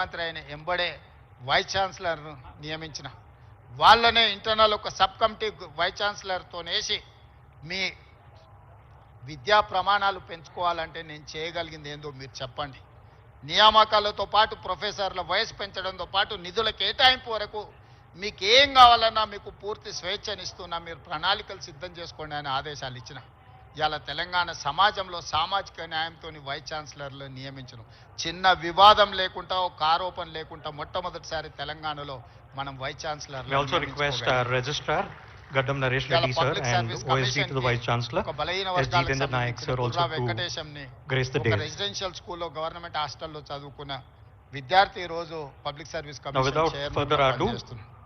మంత్రి అయిన ఎంబడే వైస్ ఛాన్సలర్ను నియమించిన వాళ్ళనే ఇంటర్నల్ ఒక సబ్ కమిటీ వైస్ ఛాన్సలర్తో వేసి మీ విద్యా ప్రమాణాలు పెంచుకోవాలంటే నేను చేయగలిగింది ఏందో మీరు చెప్పండి. నియామకాలతో పాటు ప్రొఫెసర్ల వయసు పెంచడంతో పాటు నిధుల కేటాయింపు వరకు మీకు ఏం కావాలన్నా మీకు పూర్తి స్వేచ్ఛనిస్తున్నా, మీరు ప్రణాళికలు సిద్ధం చేసుకోండి అని ఆదేశాలు ఇచ్చిన. ఇవాళ తెలంగాణ సమాజంలో సామాజిక న్యాయంతో వైస్ ఛాన్సలర్లు నియమించడం చిన్న వివాదం లేకుండా ఒక ఆరోపణ లేకుండా మొట్టమొదటిసారి తెలంగాణలో మనం vice chancellor registrar Gaddam Naresh Reddy sir and OSD to the Vice Chancellor S. Jitendra Naik sir also to grace the day. Residential స్కూల్లో గవర్నమెంట్ హాస్టల్లో చదువుకున్న విద్యార్థి రోజు public service commission without further ado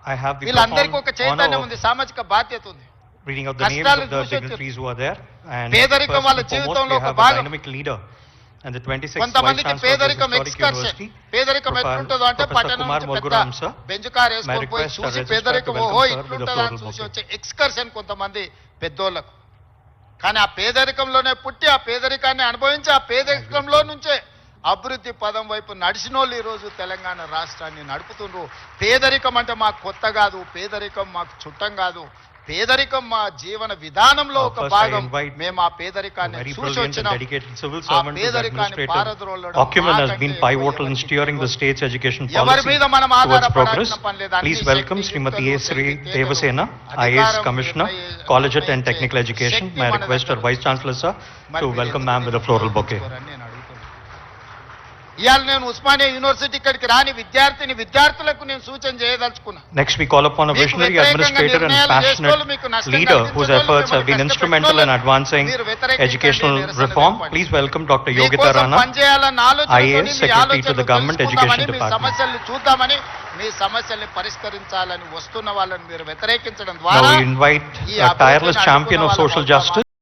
I have the వీళ్ళందరికీ ఒక చైతన్యం ఉంది, సామాజిక బాధ్యత ఉంది. reading out the names of the dignitaries who are there and పేదరికం వాళ్ళ జీవితంలో ఒక భాగం. dynamic leader and the 26th కొంతమందికి పేదరికం ఎక్స్కర్షన్, పేదరికం ఎట్లుంటుందో అంటే పట్టణం నుంచి పెద్ద బెంచ్ కార్ వేసుకొని పోయి చూసి పేదరికం ఓహో ఇట్లుంటుందా అని చూసి వచ్చే ఎక్స్కర్షన్ కొంతమంది పెద్దోళ్ళకు. కానీ ఆ పేదరికంలోనే పుట్టి ఆ పేదరికాన్ని అనుభవించి ఆ పేదరికంలో నుంచే అభివృద్ధి పదం వైపు నడిచిన వాళ్ళు ఈరోజు తెలంగాణ రాష్ట్రాన్ని నడుపుతుండ్రు. పేదరికం అంటే మాకు కొత్త కాదు, పేదరికం మాకు చుట్టం కాదు, పేదరికం మా జీవన విధానంలో ఒక భాగం. మేము ఆ పేదరికాన్ని చూసి వచ్చినాం. ఆ పేదరికాన్ని పారద్రోలడం has been pivotal in steering the state's education ఎవరి policy మీద మనం towards progress. ఆధారపడాల్సిన పని లేదు. Please welcome Srimati A. Sri Devasena, IAS Commissioner, Collegiate and Technical Education. May I request our Vice Chancellor sir to welcome ma'am with a floral bouquet. ఇవాళ నేను Osmania university ఇక్కడికి రాని విద్యార్థులకు నేను సూచన చేయదలుచుకున్నా. Next we call upon a visionary administrator and passionate leader whose efforts have been instrumental in advancing educational reform. Please welcome Dr. Yogita Rana, IAS Secretary to the Government Education Department. సమస్యలు చూద్దామని మీ సమస్యల్ని పరిష్కరించాలని వస్తున్న వాళ్ళని మీరు వ్యతిరేకించడం ద్వారా Now we invite a tireless champion of social justice